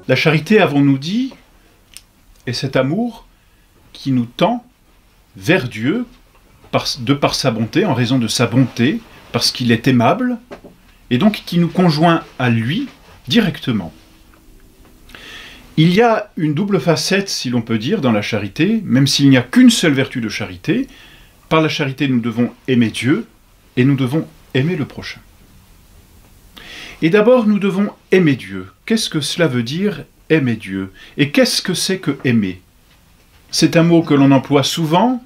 La charité, avons-nous dit, est cet amour qui nous tend vers Dieu de par sa bonté, en raison de sa bonté, parce qu'il est aimable, et donc qui nous conjoint à lui directement. Il y a une double facette, si l'on peut dire, dans la charité, même s'il n'y a qu'une seule vertu de charité. Par la charité, nous devons aimer Dieu et nous devons aimer le prochain. Et d'abord, nous devons aimer Dieu. Qu'est-ce que cela veut dire, aimer Dieu? Et qu'est-ce que c'est que aimer? C'est un mot que l'on emploie souvent,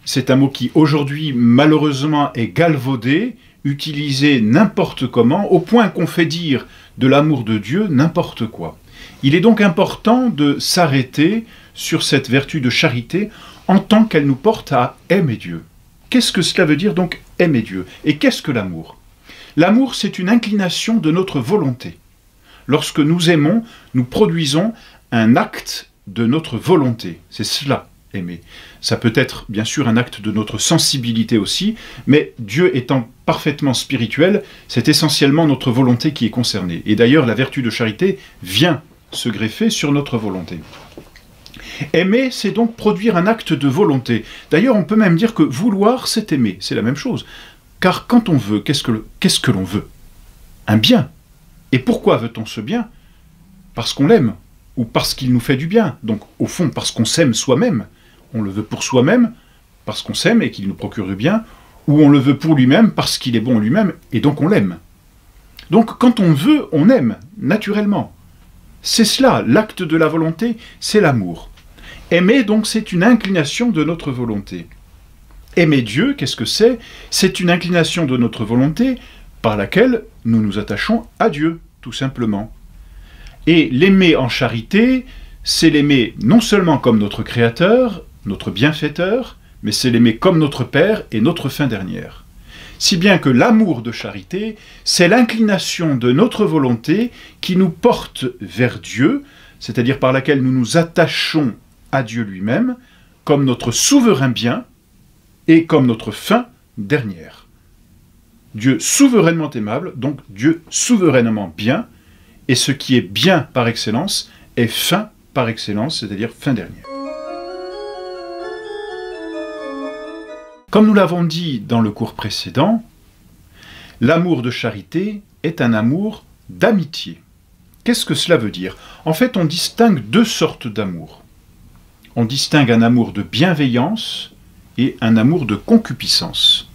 c'est un mot qui aujourd'hui, malheureusement, est galvaudé, utilisé n'importe comment, au point qu'on fait dire de l'amour de Dieu n'importe quoi. Il est donc important de s'arrêter sur cette vertu de charité en tant qu'elle nous porte à aimer Dieu. Qu'est-ce que cela veut dire donc aimer Dieu? Et qu'est-ce que l'amour? L'amour, c'est une inclination de notre volonté. Lorsque nous aimons, nous produisons un acte de notre volonté. C'est cela, aimer. Ça peut être, bien sûr, un acte de notre sensibilité aussi, mais Dieu étant parfaitement spirituel, c'est essentiellement notre volonté qui est concernée. Et d'ailleurs, la vertu de charité vient se greffer sur notre volonté. Aimer, c'est donc produire un acte de volonté. D'ailleurs, on peut même dire que vouloir, c'est aimer. C'est la même chose. Car quand on veut, qu'est-ce que l'on veut? Un bien. Et pourquoi veut-on ce bien? Parce qu'on l'aime, ou parce qu'il nous fait du bien. Donc, au fond, parce qu'on s'aime soi-même. On le veut pour soi-même, parce qu'on s'aime et qu'il nous procure du bien, ou on le veut pour lui-même, parce qu'il est bon lui-même, et donc on l'aime. Donc, quand on veut, on aime, naturellement. C'est cela, l'acte de la volonté, c'est l'amour. Aimer, donc, c'est une inclination de notre volonté. Aimer Dieu, qu'est-ce que c'est? C'est une inclination de notre volonté par laquelle nous nous attachons à Dieu, tout simplement. Et l'aimer en charité, c'est l'aimer non seulement comme notre Créateur, notre bienfaiteur, mais c'est l'aimer comme notre Père et notre fin dernière. Si bien que l'amour de charité, c'est l'inclination de notre volonté qui nous porte vers Dieu, c'est-à-dire par laquelle nous nous attachons à Dieu lui-même, comme notre souverain bien, et comme notre fin dernière. Dieu souverainement aimable, donc Dieu souverainement bien, et ce qui est bien par excellence est fin par excellence, c'est-à-dire fin dernière. Comme nous l'avons dit dans le cours précédent, l'amour de charité est un amour d'amitié. Qu'est-ce que cela veut dire? En fait, on distingue deux sortes d'amour. On distingue un amour de bienveillance et un amour de concupiscence.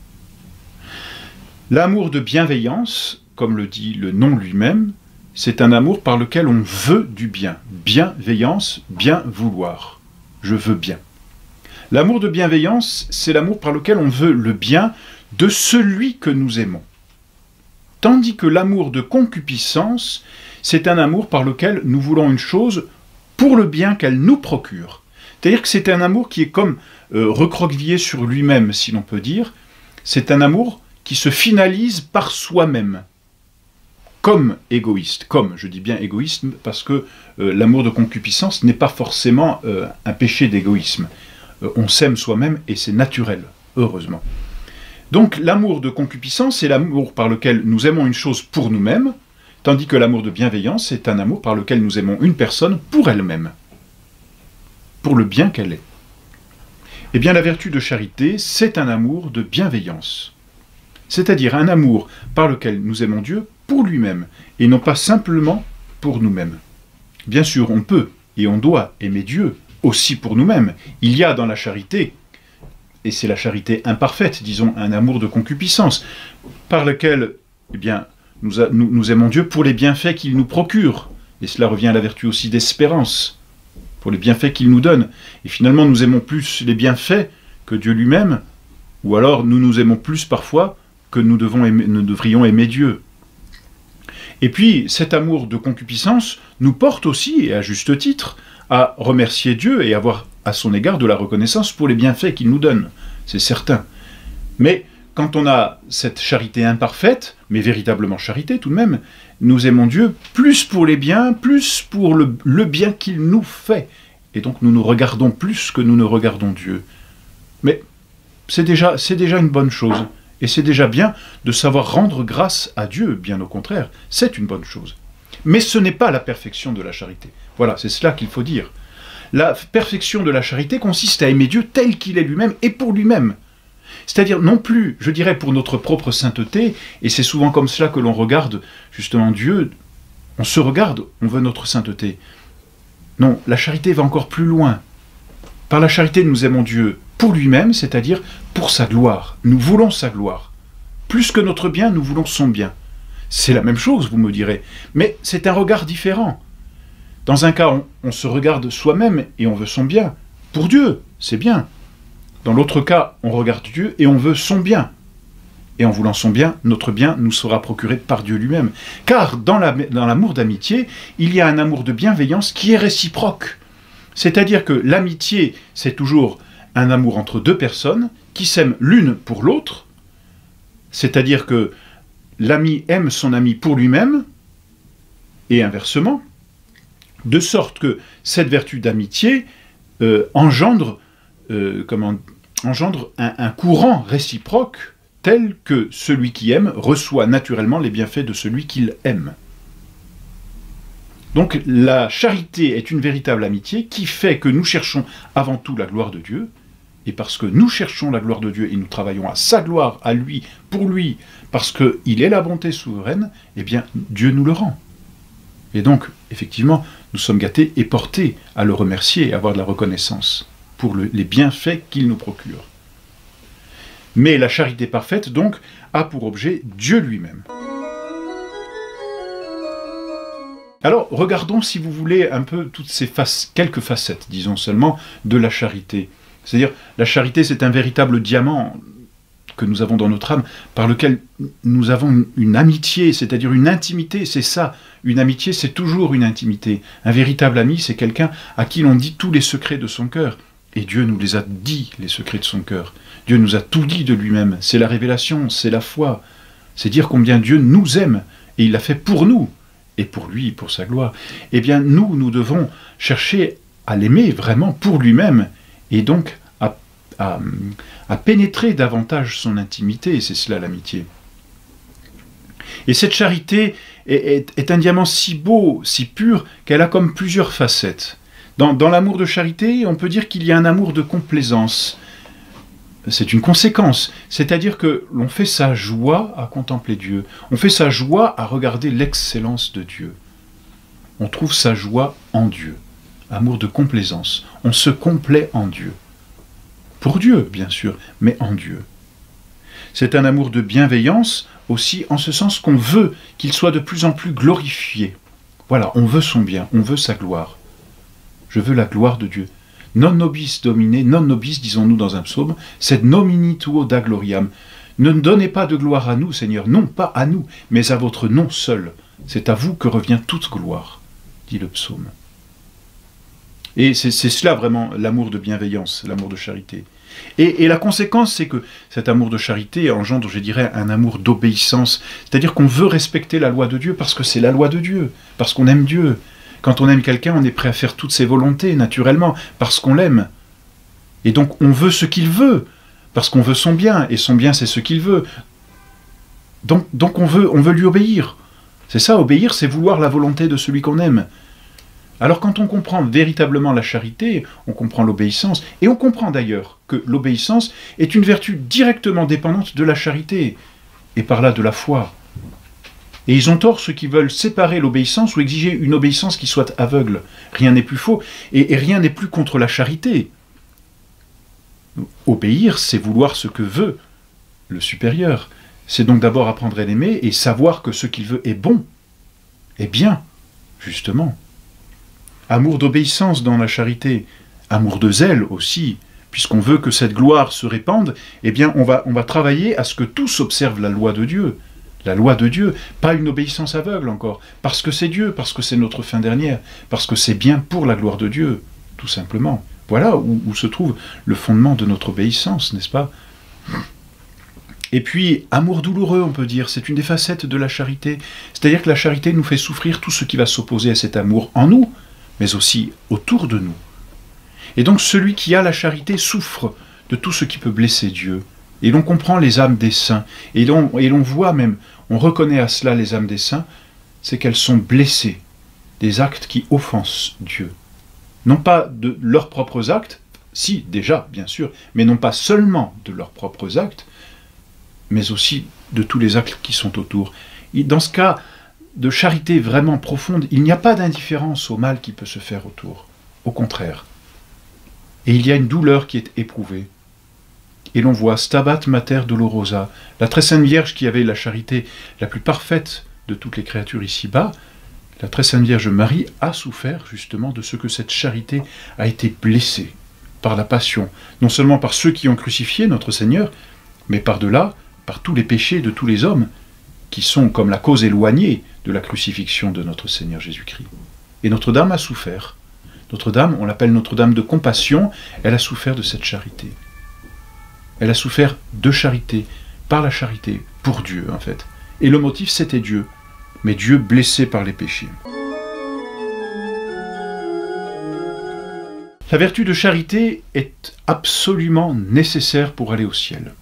L'amour de bienveillance, comme le dit le nom lui-même, c'est un amour par lequel on veut du bien. Bienveillance, bien vouloir. Je veux bien. L'amour de bienveillance, c'est l'amour par lequel on veut le bien de celui que nous aimons. Tandis que l'amour de concupiscence, c'est un amour par lequel nous voulons une chose pour le bien qu'elle nous procure. C'est-à-dire que c'est un amour qui est comme recroquevillé sur lui-même, si l'on peut dire. C'est un amour qui se finalise par soi-même, comme égoïste. Comme, je dis bien égoïsme, parce que l'amour de concupiscence n'est pas forcément un péché d'égoïsme. On s'aime soi-même et c'est naturel, heureusement. Donc l'amour de concupiscence, c'est l'amour par lequel nous aimons une chose pour nous-mêmes, tandis que l'amour de bienveillance, c'est un amour par lequel nous aimons une personne pour elle-même, pour le bien qu'elle est. Eh bien, la vertu de charité, c'est un amour de bienveillance. C'est-à-dire un amour par lequel nous aimons Dieu pour lui-même, et non pas simplement pour nous-mêmes. Bien sûr, on peut et on doit aimer Dieu aussi pour nous-mêmes. Il y a dans la charité, et c'est la charité imparfaite, disons, un amour de concupiscence, par lequel, eh bien, nous aimons Dieu pour les bienfaits qu'il nous procure. Et cela revient à la vertu aussi d'espérance, pour les bienfaits qu'il nous donne. Et finalement, nous aimons plus les bienfaits que Dieu lui-même, ou alors nous nous aimons plus parfois que nous devrions aimer Dieu. Et puis, cet amour de concupiscence nous porte aussi, et à juste titre, à remercier Dieu et avoir à son égard de la reconnaissance pour les bienfaits qu'il nous donne, c'est certain. Mais quand on a cette charité imparfaite, mais véritablement charité tout de même, nous aimons Dieu plus pour les biens, plus pour le bien qu'il nous fait. Et donc nous nous regardons plus que nous ne regardons Dieu. Mais c'est déjà une bonne chose. Et c'est déjà bien de savoir rendre grâce à Dieu, bien au contraire, c'est une bonne chose. Mais ce n'est pas la perfection de la charité. Voilà, c'est cela qu'il faut dire. La perfection de la charité consiste à aimer Dieu tel qu'il est lui-même et pour lui-même. C'est-à-dire non plus, je dirais, pour notre propre sainteté, et c'est souvent comme cela que l'on regarde justement Dieu, on se regarde, on veut notre sainteté. Non, la charité va encore plus loin. Par la charité, nous aimons Dieu pour lui-même, c'est-à-dire pour sa gloire. Nous voulons sa gloire. Plus que notre bien, nous voulons son bien. C'est la même chose, vous me direz, mais c'est un regard différent. Dans un cas, on se regarde soi-même et on veut son bien. Pour Dieu, c'est bien. Dans l'autre cas, on regarde Dieu et on veut son bien. Et en voulant son bien, notre bien nous sera procuré par Dieu lui-même. Car dans l'amour d'amitié, il y a un amour de bienveillance qui est réciproque. C'est-à-dire que l'amitié, c'est toujours un amour entre deux personnes qui s'aiment l'une pour l'autre. C'est-à-dire que l'ami aime son ami pour lui-même, et inversement, de sorte que cette vertu d'amitié engendre un courant réciproque tel que celui qui aime reçoit naturellement les bienfaits de celui qu'il aime. Donc la charité est une véritable amitié qui fait que nous cherchons avant tout la gloire de Dieu, et parce que nous cherchons la gloire de Dieu et nous travaillons à sa gloire, à lui, pour lui, parce qu'il est la bonté souveraine, eh bien Dieu nous le rend. Et donc, effectivement, nous sommes gâtés et portés à le remercier et à avoir de la reconnaissance pour les bienfaits qu'il nous procure. Mais la charité parfaite, donc, a pour objet Dieu lui-même. Alors, regardons, si vous voulez, un peu toutes ces quelques facettes, disons seulement, de la charité. C'est-à-dire, la charité, c'est un véritable diamant que nous avons dans notre âme, par lequel nous avons une amitié, c'est-à-dire une intimité, c'est ça. Une amitié, c'est toujours une intimité. Un véritable ami, c'est quelqu'un à qui l'on dit tous les secrets de son cœur. Et Dieu nous les a dit, les secrets de son cœur. Dieu nous a tout dit de lui-même. C'est la révélation, c'est la foi. C'est dire combien Dieu nous aime. Et il l'a fait pour nous. Et pour lui, pour sa gloire. Eh bien, nous devons chercher à l'aimer vraiment pour lui-même. Et donc, à pénétrer davantage son intimité. Et c'est cela l'amitié. Et cette charité est un diamant si beau, si pur, qu'elle a comme plusieurs facettes. Dans l'amour de charité, on peut dire qu'il y a un amour de complaisance. C'est une conséquence, c'est-à-dire que l'on fait sa joie à contempler Dieu, on fait sa joie à regarder l'excellence de Dieu. On trouve sa joie en Dieu, amour de complaisance, on se complaît en Dieu. Pour Dieu, bien sûr, mais en Dieu. C'est un amour de bienveillance aussi, en ce sens qu'on veut qu'il soit de plus en plus glorifié. Voilà, on veut son bien, on veut sa gloire. Je veux la gloire de Dieu. Non nobis domine, non nobis, disons-nous dans un psaume, sed nomini tuo da gloriam. Ne donnez pas de gloire à nous, Seigneur, non pas à nous, mais à votre nom seul. C'est à vous que revient toute gloire, dit le psaume. Et c'est cela vraiment l'amour de bienveillance, l'amour de charité. Et la conséquence, c'est que cet amour de charité engendre, je dirais, un amour d'obéissance. C'est-à-dire qu'on veut respecter la loi de Dieu parce que c'est la loi de Dieu, parce qu'on aime Dieu. Quand on aime quelqu'un, on est prêt à faire toutes ses volontés, naturellement, parce qu'on l'aime. Et donc, on veut ce qu'il veut, parce qu'on veut son bien, et son bien, c'est ce qu'il veut. Donc on veut lui obéir. C'est ça, obéir, c'est vouloir la volonté de celui qu'on aime. Alors quand on comprend véritablement la charité, on comprend l'obéissance, et on comprend d'ailleurs que l'obéissance est une vertu directement dépendante de la charité, et par là de la foi. Et ils ont tort ceux qui veulent séparer l'obéissance ou exiger une obéissance qui soit aveugle. Rien n'est plus faux, et rien n'est plus contre la charité. Obéir, c'est vouloir ce que veut le supérieur. C'est donc d'abord apprendre à l'aimer et savoir que ce qu'il veut est bon, est bien, justement. Amour d'obéissance dans la charité, amour de zèle aussi, puisqu'on veut que cette gloire se répande, eh bien on va travailler à ce que tous observent la loi de Dieu. La loi de Dieu, pas une obéissance aveugle encore, parce que c'est Dieu, parce que c'est notre fin dernière, parce que c'est bien pour la gloire de Dieu, tout simplement. Voilà où se trouve le fondement de notre obéissance, n'est-ce pas? Et puis, amour douloureux, on peut dire, c'est une des facettes de la charité. C'est-à-dire que la charité nous fait souffrir tout ce qui va s'opposer à cet amour en nous, mais aussi autour de nous. Et donc celui qui a la charité souffre de tout ce qui peut blesser Dieu. Et l'on comprend les âmes des saints, et l'on voit même, on reconnaît à cela les âmes des saints, c'est qu'elles sont blessées des actes qui offensent Dieu. Non pas de leurs propres actes, si, déjà, bien sûr, mais non pas seulement de leurs propres actes, mais aussi de tous les actes qui sont autour. Et dans ce cas de charité vraiment profonde, il n'y a pas d'indifférence au mal qui peut se faire autour. Au contraire. Et il y a une douleur qui est éprouvée. Et l'on voit Stabat Mater Dolorosa, la très sainte Vierge qui avait la charité la plus parfaite de toutes les créatures ici-bas, la très sainte Vierge Marie a souffert justement de ce que cette charité a été blessée par la passion, non seulement par ceux qui ont crucifié notre Seigneur, mais par-delà, par tous les péchés de tous les hommes, qui sont comme la cause éloignée de la crucifixion de notre Seigneur Jésus-Christ. Et Notre-Dame a souffert. Notre-Dame, on l'appelle Notre-Dame de compassion, elle a souffert de cette charité. Elle a souffert de charité, par la charité, pour Dieu en fait. Et le motif c'était Dieu, mais Dieu blessé par les péchés. La vertu de charité est absolument nécessaire pour aller au ciel.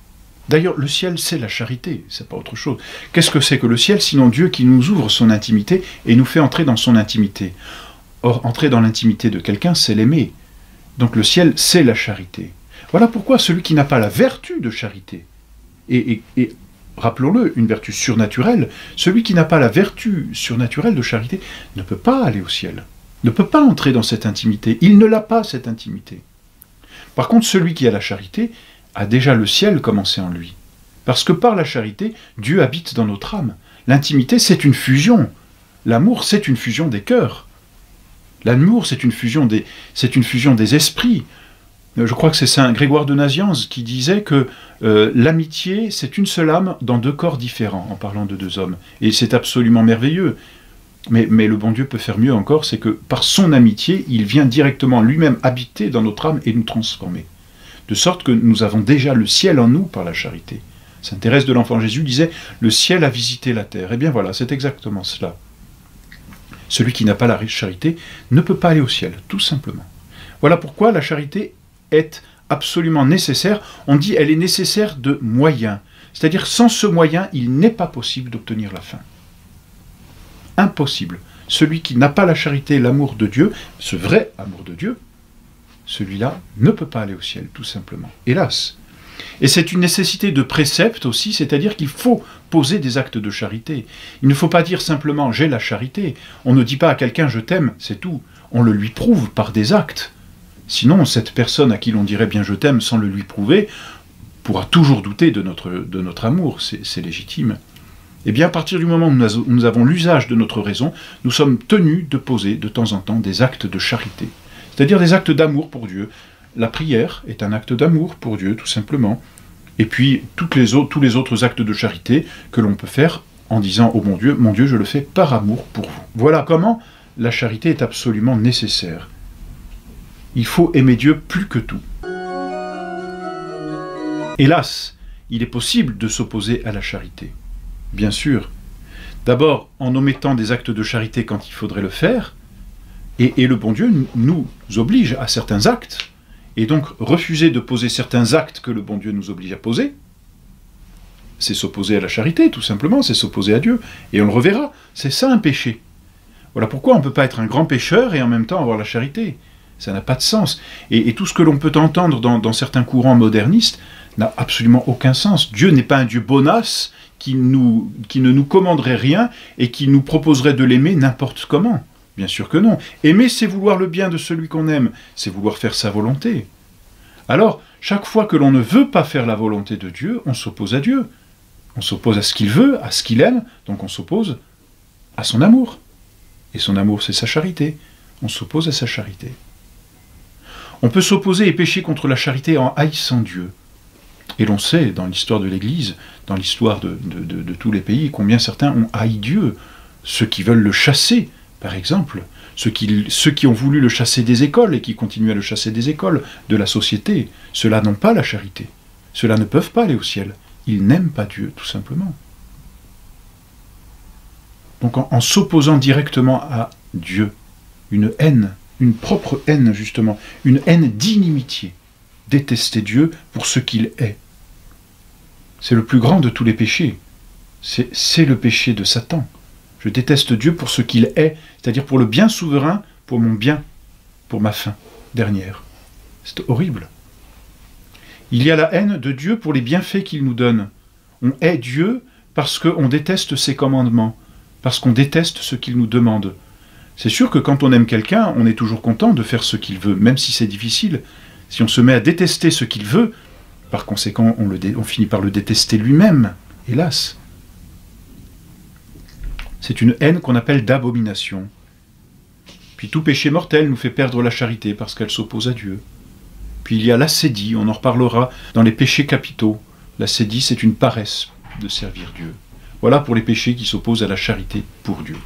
D'ailleurs, le ciel, c'est la charité, c'est pas autre chose. Qu'est-ce que c'est que le ciel, sinon Dieu qui nous ouvre son intimité et nous fait entrer dans son intimité? Or, entrer dans l'intimité de quelqu'un, c'est l'aimer. Donc le ciel, c'est la charité. Voilà pourquoi celui qui n'a pas la vertu de charité, et rappelons-le, une vertu surnaturelle, celui qui n'a pas la vertu surnaturelle de charité ne peut pas aller au ciel, ne peut pas entrer dans cette intimité. Il ne l'a pas, cette intimité. Par contre, celui qui a la charité a déjà le ciel commencé en lui. Parce que par la charité, Dieu habite dans notre âme. L'intimité, c'est une fusion. L'amour, c'est une fusion des cœurs. L'amour, c'est une fusion des esprits. Je crois que c'est saint Grégoire de Nazianze qui disait que l'amitié, c'est une seule âme dans deux corps différents, en parlant de deux hommes. Et c'est absolument merveilleux. Mais le bon Dieu peut faire mieux encore, c'est que par son amitié, il vient directement lui-même habiter dans notre âme et nous transformer. De sorte que nous avons déjà le ciel en nous par la charité. Sainte Thérèse de l'Enfant Jésus disait « Le ciel a visité la terre ». Eh bien voilà, c'est exactement cela. Celui qui n'a pas la charité ne peut pas aller au ciel, tout simplement. Voilà pourquoi la charité est absolument nécessaire. On dit elle est nécessaire de moyens. C'est-à-dire sans ce moyen, il n'est pas possible d'obtenir la fin. Impossible. Celui qui n'a pas la charité, l'amour de Dieu, ce vrai amour de Dieu, celui-là ne peut pas aller au ciel, tout simplement. Hélas. Et c'est une nécessité de précepte aussi, c'est-à-dire qu'il faut poser des actes de charité. Il ne faut pas dire simplement « j'ai la charité ». On ne dit pas à quelqu'un « je t'aime », c'est tout. On le lui prouve par des actes. Sinon, cette personne à qui l'on dirait bien « je t'aime » sans le lui prouver, pourra toujours douter de notre amour, c'est légitime. Eh bien, à partir du moment où nous avons l'usage de notre raison, nous sommes tenus de poser de temps en temps des actes de charité. C'est-à-dire des actes d'amour pour Dieu. La prière est un acte d'amour pour Dieu, tout simplement. Et puis, tous les autres actes de charité que l'on peut faire en disant au bon Dieu, je le fais par amour pour vous. Voilà comment la charité est absolument nécessaire. Il faut aimer Dieu plus que tout. Hélas, il est possible de s'opposer à la charité. Bien sûr. D'abord, en omettant des actes de charité quand il faudrait le faire, et le bon Dieu nous oblige à certains actes, et donc refuser de poser certains actes que le bon Dieu nous oblige à poser, c'est s'opposer à la charité, tout simplement, c'est s'opposer à Dieu, et on le reverra, c'est ça un péché. Voilà pourquoi on ne peut pas être un grand pécheur et en même temps avoir la charité. Ça n'a pas de sens. Et tout ce que l'on peut entendre dans certains courants modernistes n'a absolument aucun sens. Dieu n'est pas un Dieu bonasse qui ne nous commanderait rien et qui nous proposerait de l'aimer n'importe comment. Bien sûr que non. Aimer, c'est vouloir le bien de celui qu'on aime, c'est vouloir faire sa volonté. Alors, chaque fois que l'on ne veut pas faire la volonté de Dieu, on s'oppose à Dieu. On s'oppose à ce qu'il veut, à ce qu'il aime, donc on s'oppose à son amour. Et son amour, c'est sa charité. On s'oppose à sa charité. On peut s'opposer et pécher contre la charité en haïssant Dieu. Et l'on sait, dans l'histoire de l'Église, dans l'histoire de tous les pays, combien certains ont haï Dieu. Ceux qui veulent le chasser, par exemple, ceux qui ont voulu le chasser des écoles et qui continuent à le chasser des écoles, de la société, ceux-là n'ont pas la charité. Ceux-là ne peuvent pas aller au ciel. Ils n'aiment pas Dieu, tout simplement. Donc en s'opposant directement à Dieu, une haine, une propre haine justement, une haine d'inimitié, détester Dieu pour ce qu'il est. C'est le plus grand de tous les péchés. C'est le péché de Satan. Je déteste Dieu pour ce qu'il est, c'est-à-dire pour le bien souverain, pour mon bien, pour ma fin dernière. C'est horrible. Il y a la haine de Dieu pour les bienfaits qu'il nous donne. On hait Dieu parce qu'on déteste ses commandements, parce qu'on déteste ce qu'il nous demande. C'est sûr que quand on aime quelqu'un, on est toujours content de faire ce qu'il veut, même si c'est difficile. Si on se met à détester ce qu'il veut, par conséquent, on finit par le détester lui-même, hélas. C'est une haine qu'on appelle d'abomination. Puis tout péché mortel nous fait perdre la charité parce qu'elle s'oppose à Dieu. Puis il y a l'assédie, on en reparlera dans les péchés capitaux. L'assédie, c'est une paresse de servir Dieu. Voilà pour les péchés qui s'opposent à la charité pour Dieu.